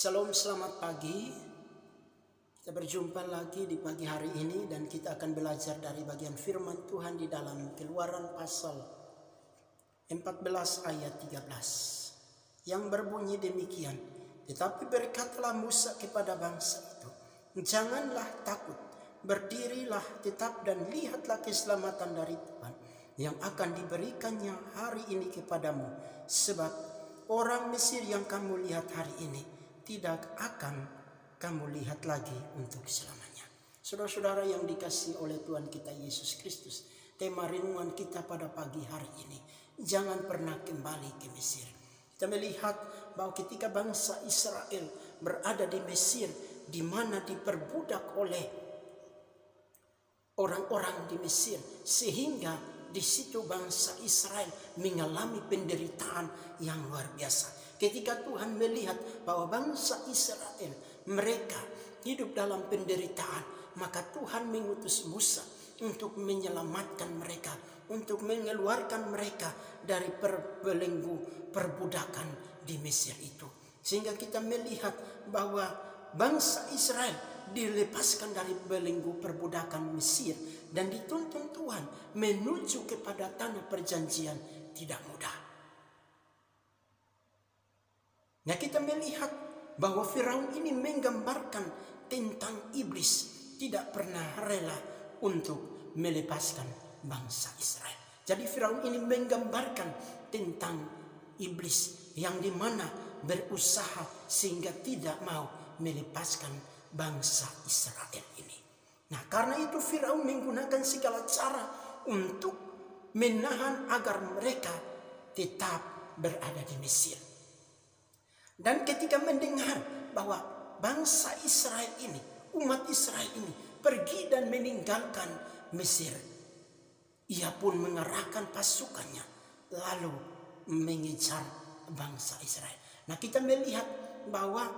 Shalom, selamat pagi. Kita berjumpa lagi di pagi hari ini dan kita akan belajar dari bagian firman Tuhan di dalam Keluaran pasal 14 ayat 13 yang berbunyi demikian. Tetapi berkatalah Musa kepada bangsa itu, janganlah takut, berdirilah tetap dan lihatlah keselamatan dari Tuhan yang akan diberikannya hari ini kepadamu, sebab orang Mesir yang kamu lihat hari ini tidak akan kamu lihat lagi untuk selamanya. Saudara-saudara yang dikasihi oleh Tuhan kita Yesus Kristus, tema renungan kita pada pagi hari ini, jangan pernah kembali ke Mesir. Kita melihat bahwa ketika bangsa Israel berada di Mesir, di mana diperbudak oleh orang-orang di Mesir, sehingga di situ bangsa Israel mengalami penderitaan yang luar biasa. Ketika Tuhan melihat bahwa bangsa Israel mereka hidup dalam penderitaan, maka Tuhan mengutus Musa untuk menyelamatkan mereka, untuk mengeluarkan mereka dari perbelenggu perbudakan di Mesir itu. Sehingga kita melihat bahwa bangsa Israel dilepaskan dari belenggu perbudakan Mesir dan dituntun Tuhan menuju kepada tanah perjanjian tidak mudah. Nah, kita melihat bahwa Firaun ini menggambarkan tentang iblis tidak pernah rela untuk melepaskan bangsa Israel. Jadi Firaun ini menggambarkan tentang iblis yang dimana berusaha sehingga tidak mau melepaskan bangsa Israel ini. Nah, karena itu Firaun menggunakan segala cara untuk menahan agar mereka tetap berada di Mesir. Dan ketika mendengar bahwa bangsa Israel ini, umat Israel ini pergi dan meninggalkan Mesir, ia pun mengerahkan pasukannya lalu mengejar bangsa Israel. Nah, kita melihat bahwa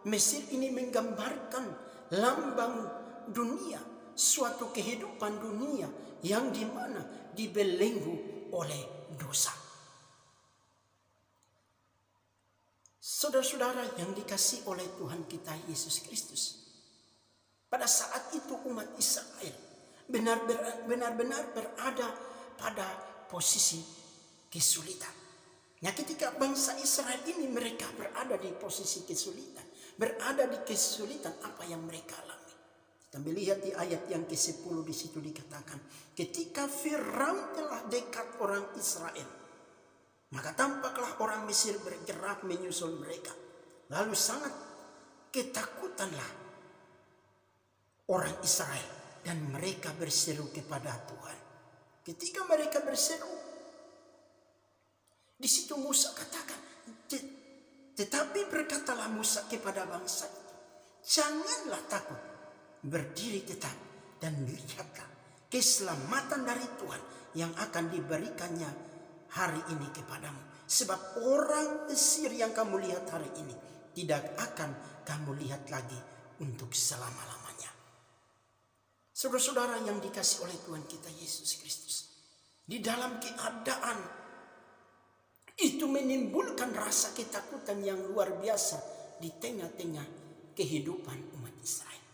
Mesir ini menggambarkan lambang dunia, suatu kehidupan dunia yang dimana dibelenggu oleh dosa. Saudara-saudara yang dikasihi oleh Tuhan kita Yesus Kristus, pada saat itu umat Israel benar-benar berada pada posisi kesulitan. Nah, ketika bangsa Israel ini mereka berada di posisi kesulitan, berada di kesulitan apa yang mereka alami. Kita melihat di ayat yang ke-10 di situ dikatakan, ketika Firaun telah dekat orang Israel, maka tampaklah orang Mesir bergerak menyusul mereka. Lalu sangat ketakutanlah orang Israel dan mereka berseru kepada Tuhan. Ketika mereka berseru, di situ Musa katakan, tetapi berkatalah Musa kepada bangsa itu, janganlah takut, berdiri tetap dan lihatlah keselamatan dari Tuhan yang akan diberikannya hari ini kepadamu. Sebab orang Mesir yang kamu lihat hari ini tidak akan kamu lihat lagi untuk selama-lamanya. Saudara-saudara yang dikasihi oleh Tuhan kita Yesus Kristus, di dalam keadaan itu menimbulkan rasa ketakutan yang luar biasa di tengah-tengah kehidupan umat Israel.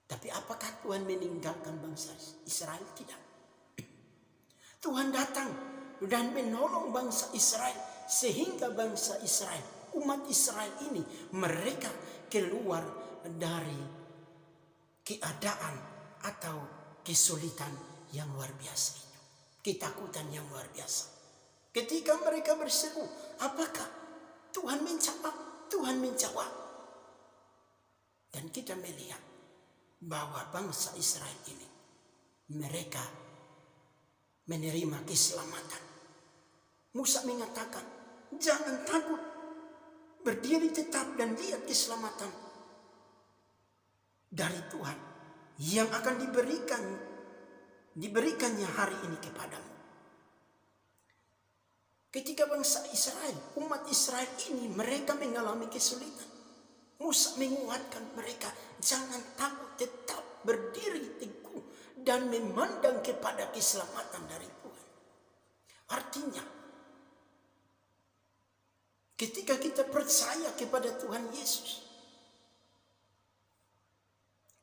Tapi apakah Tuhan meninggalkan bangsa Israel? Tidak. Tuhan datang dan menolong bangsa Israel sehingga bangsa Israel, umat Israel ini mereka keluar dari keadaan atau kesulitan yang luar biasa itu, ketakutan yang luar biasa. Ketika mereka berseru, apakah Tuhan menjawab? Tuhan menjawab. Dan kita melihat bahwa bangsa Israel ini mereka menerima keselamatan. Musa mengatakan, jangan takut, berdiri tetap dan lihat keselamatan dari Tuhan yang akan diberikannya hari ini kepadamu. Ketika bangsa Israel, umat Israel ini mereka mengalami kesulitan, Musa menguatkan mereka, jangan takut, tetap berdiri teguh dan memandang kepada keselamatan dari Tuhan. Artinya, Ketika kita percaya kepada Tuhan Yesus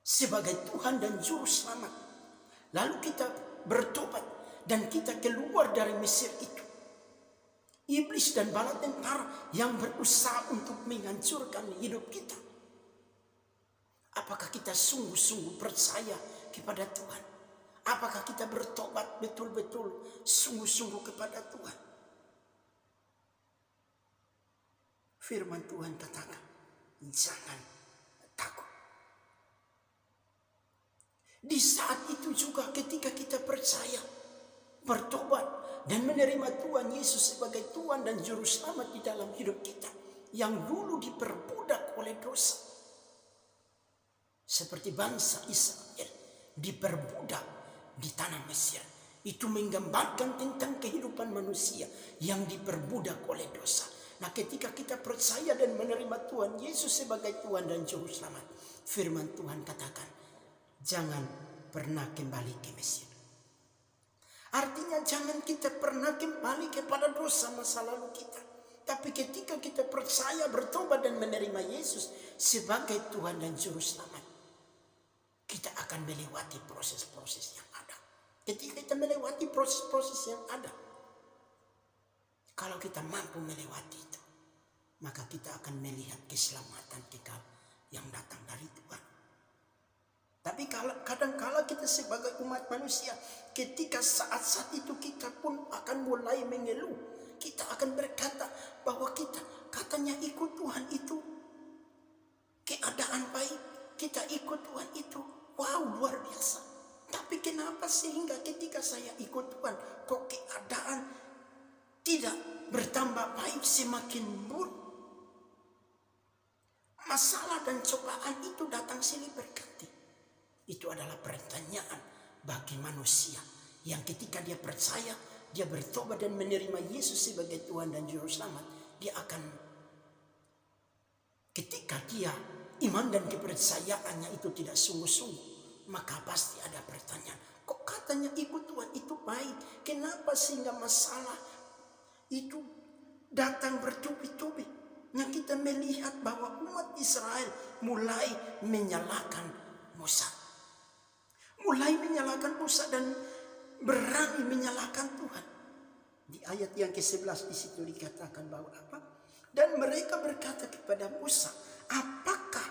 sebagai Tuhan dan Juru Selamat, lalu kita bertobat dan kita keluar dari Mesir itu, iblis dan bala tentara yang berusaha untuk menghancurkan hidup kita, apakah kita sungguh-sungguh percaya kepada Tuhan? Apakah kita bertobat betul-betul sungguh-sungguh kepada Tuhan? Firman Tuhan katakan, jangan takut. Di saat itu juga ketika kita percaya, bertobat, dan menerima Tuhan Yesus sebagai Tuhan dan Juru Selamat di dalam hidup kita, yang dulu diperbudak oleh dosa, seperti bangsa Israel diperbudak di tanah Mesir, itu menggambarkan tentang kehidupan manusia yang diperbudak oleh dosa. Nah, ketika kita percaya dan menerima Tuhan Yesus sebagai Tuhan dan Juru Selamat, firman Tuhan katakan, jangan pernah kembali ke Mesir. Artinya jangan kita pernah kembali kepada dosa masa lalu kita. Tapi ketika kita percaya, bertobat dan menerima Yesus sebagai Tuhan dan Juru Selamat, kita akan melewati proses-proses yang ada. Ketika kita melewati proses-proses yang ada, kalau kita mampu melewati itu, maka kita akan melihat keselamatan kekal yang datang dari Tuhan. Tapi kadang-kala kita sebagai umat manusia, ketika saat-saat itu kita pun akan mulai mengeluh. Kita akan berkata bahwa kita katanya ikut Tuhan itu keadaan baik. Kita ikut Tuhan itu, wow, luar biasa. Tapi kenapa sehingga ketika saya ikut Tuhan, kok keadaan tidak bertambah baik, semakin buruk? Masalah dan cobaan itu datang silih berganti. Itu adalah pertanyaan bagi manusia yang ketika dia percaya, dia bertobat dan menerima Yesus sebagai Tuhan dan Juru Selamat, dia akan, ketika dia iman dan kepercayaannya itu tidak sungguh-sungguh, maka pasti ada pertanyaan, kok katanya ikut Tuhan itu baik, kenapa sehingga masalah itu datang bertubi-tubi? Nah, kita melihat bahwa umat Israel mulai menyalahkan Musa. Mulai menyalahkan Musa dan berani menyalahkan Tuhan. Di ayat yang ke-11 di situ dikatakan bahwa apa? Dan mereka berkata kepada Musa, apakah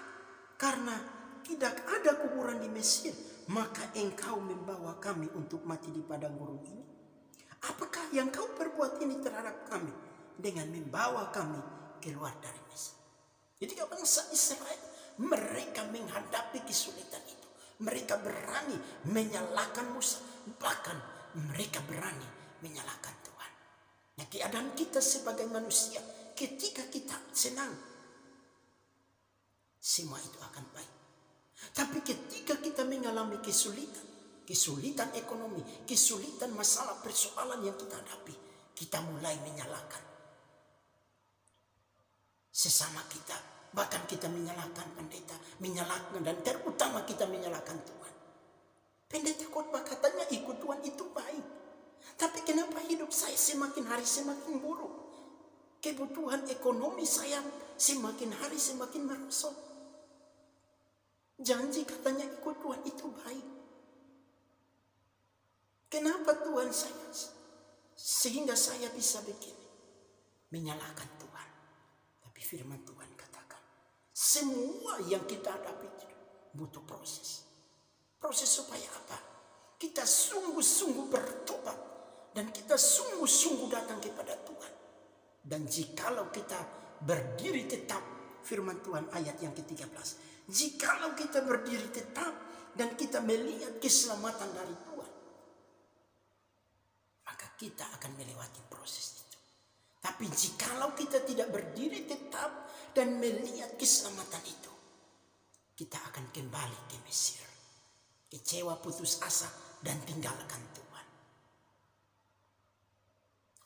karena tidak ada kuburan di Mesir, maka engkau membawa kami untuk mati di padang gurun ini? Apakah yang kau perbuat ini terhadap kami dengan membawa kami keluar dari Mesir? Jadi bangsa Israel, mereka menghadapi kesulitan itu. Mereka berani menyalahkan Musa, bahkan mereka berani menyalahkan Tuhan. Nah, keadaan kita sebagai manusia, ketika kita senang, semua itu akan baik. Tapi ketika kita mengalami kesulitan ekonomi, kesulitan masalah persoalan yang kita hadapi, kita mulai menyalahkan sesama kita. Bahkan kita menyalahkan pendeta, menyalahkan, dan terutama kita menyalahkan Tuhan. Pendeta khotbah katanya ikut Tuhan itu baik. Tapi kenapa hidup saya semakin hari semakin buruk? Kebutuhan ekonomi saya semakin hari semakin merosot. Janji katanya ikut Tuhan itu baik. Kenapa Tuhan saya sehingga saya bisa begini? Menyalahkan Tuhan. Tapi firman Tuhan katakan, semua yang kita hadapi itu butuh proses. Proses supaya apa? Kita sungguh-sungguh bertobat dan kita sungguh-sungguh datang kepada Tuhan. Dan jikalau kita berdiri tetap, firman Tuhan ayat yang ke-13, jikalau kita berdiri tetap dan kita melihat keselamatan dari Tuhan, maka kita akan melewati proses itu. Tapi jikalau kita tidak berdiri tetap dan melihat keselamatan itu, kita akan kembali ke Mesir, kecewa, putus asa, dan tinggalkan Tuhan.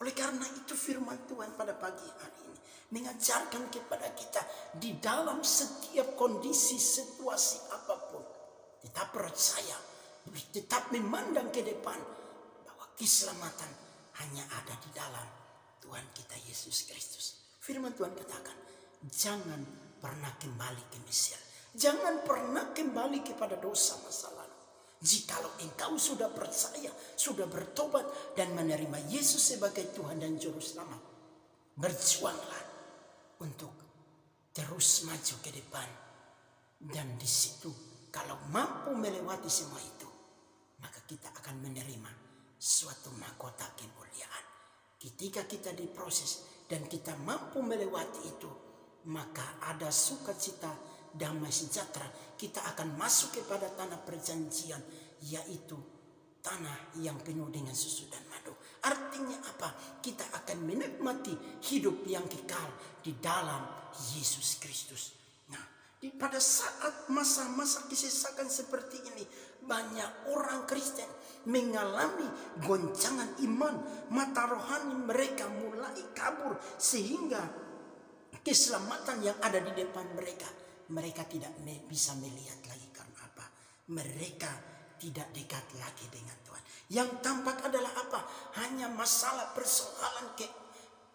Oleh karena itu firman Tuhan pada pagi hari ini mengajarkan kepada kita di dalam setiap kondisi, situasi apapun, tetap percaya, tetap memandang ke depan bahwa keselamatan hanya ada di dalam Tuhan kita Yesus Kristus. Firman Tuhan katakan, jangan pernah kembali ke Mesir. Jangan pernah kembali kepada dosa masa lalu. Jikalau engkau sudah percaya, sudah bertobat dan menerima Yesus sebagai Tuhan dan Juru Selamat, berjuanglah untuk terus maju ke depan. Dan di situ kalau mampu melewati semua itu, maka kita akan menerima suatu mahkota kemuliaan. Ketika kita diproses dan kita mampu melewati itu, maka ada sukacita, damai sejahtera. Kita akan masuk kepada tanah perjanjian, yaitu tanah yang penuh dengan susu dan madu. Artinya apa? Kita akan menikmati hidup yang kekal di dalam Yesus Kristus. Nah, pada saat masa-masa kesesakan seperti ini, banyak orang Kristen mengalami goncangan iman. Mata rohani mereka mulai kabur, sehingga keselamatan yang ada di depan mereka tidak bisa melihat lagi. Karena apa? Mereka tidak dekat lagi dengan Tuhan. Yang tampak adalah apa? Hanya masalah persoalan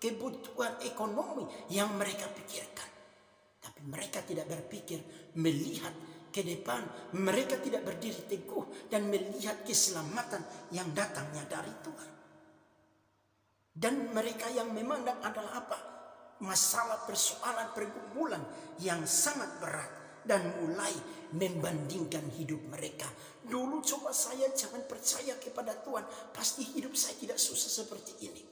kebutuhan ekonomi yang mereka pikirkan. Tapi mereka tidak berpikir melihat ke depan. Mereka tidak berdiri teguh dan melihat keselamatan yang datangnya dari Tuhan. Dan mereka yang memandang adalah apa? Masalah persoalan pergumulan yang sangat berat, dan mulai membandingkan hidup mereka. Dulu coba saya jangan percaya kepada Tuhan, pasti hidup saya tidak susah seperti ini.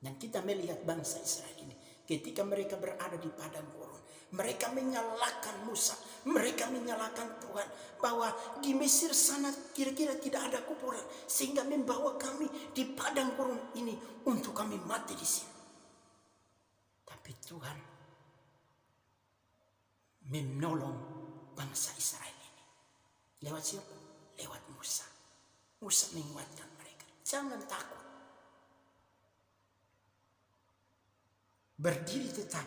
Dan kita melihat bangsa Israel ini, ketika mereka berada di padang gurun, mereka menyalahkan Musa, mereka menyalahkan Tuhan, bahwa di Mesir sana kira-kira tidak ada kuburan, sehingga membawa kami di padang gurun ini untuk kami mati di sini. Tapi Tuhan menolong bangsa Israel ini. Lewat siapa? Lewat Musa. Musa menguatkan mereka. Jangan takut. Berdiri tetap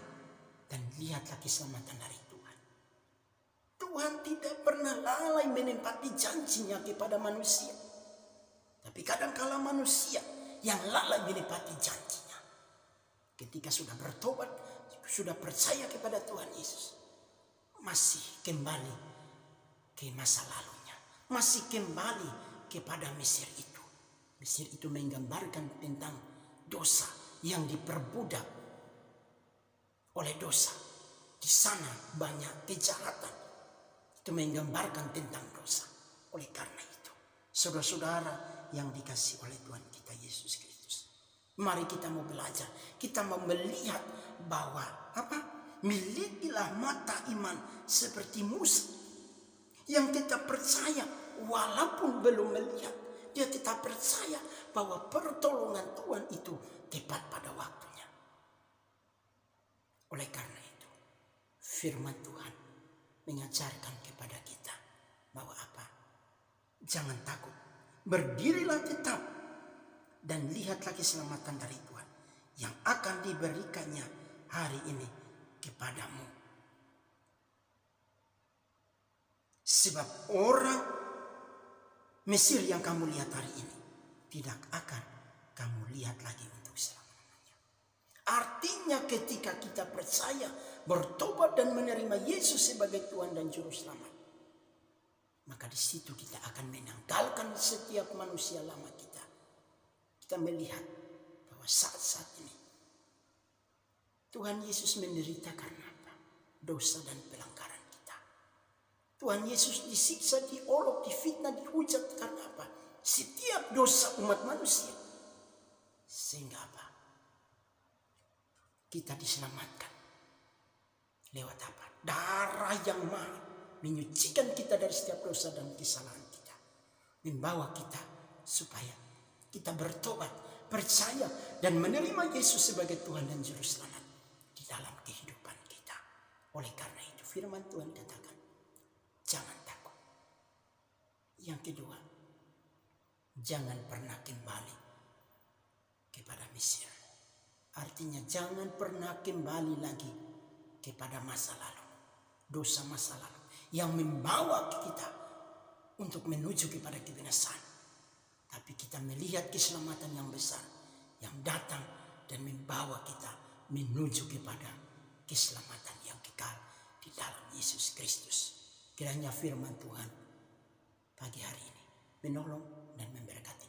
dan lihatlah keselamatan dari Tuhan. Tuhan tidak pernah lalai menempati janjinya kepada manusia. Tapi kadang-kala manusia yang lalai menempati janjinya. Ketika sudah bertobat, sudah percaya kepada Tuhan Yesus, masih kembali ke masa lalunya, masih kembali kepada Mesir itu. Mesir itu menggambarkan tentang dosa yang diperbudak oleh dosa. Di sana banyak kejahatan. Itu menggambarkan tentang dosa. Oleh karena itu, saudara-saudara yang dikasihi oleh Tuhan kita Yesus Kristus, mari kita mau belajar, kita mau melihat bahwa apa? Milikilah mata iman seperti Musa, yang tetap percaya walaupun belum melihat, dia tetap percaya bahwa pertolongan Tuhan itu tepat pada waktunya. Oleh karena itu, firman Tuhan mengajarkan kepada kita bahwa apa? Jangan takut, berdirilah tetap dan lihatlah keselamatan dari Tuhan yang akan diberikannya hari ini kepadamu. Sebab orang Mesir yang kamu lihat hari ini tidak akan kamu lihat lagi untuk selama-lamanya. Artinya ketika kita percaya, bertobat dan menerima Yesus sebagai Tuhan dan Juru Selamat, maka di situ kita akan menanggalkan setiap manusia lama kita. Kita melihat bahwa saat-saat ini Tuhan Yesus menderita karena apa? Dosa dan pelanggaran kita. Tuhan Yesus disiksa, diolok, difitnah, dihujat karena apa? Setiap dosa umat manusia. Sehingga apa? Kita diselamatkan. Lewat apa? Darah yang mahal menyucikan kita dari setiap dosa dan kesalahan kita. Membawa kita supaya kita bertobat, percaya, dan menerima Yesus sebagai Tuhan dan Juru Selamat di dalam kehidupan kita. Oleh karena itu firman Tuhan katakan, jangan takut. Yang kedua, jangan pernah kembali kepada Mesir. Artinya jangan pernah kembali lagi kepada masa lalu. Dosa masa lalu yang membawa kita untuk menuju kepada kebinasaan. Tapi kita melihat keselamatan yang besar yang datang dan membawa kita menuju kepada keselamatan yang kekal di dalam Yesus Kristus. Kiranya firman Tuhan pagi hari ini menolong dan memberkati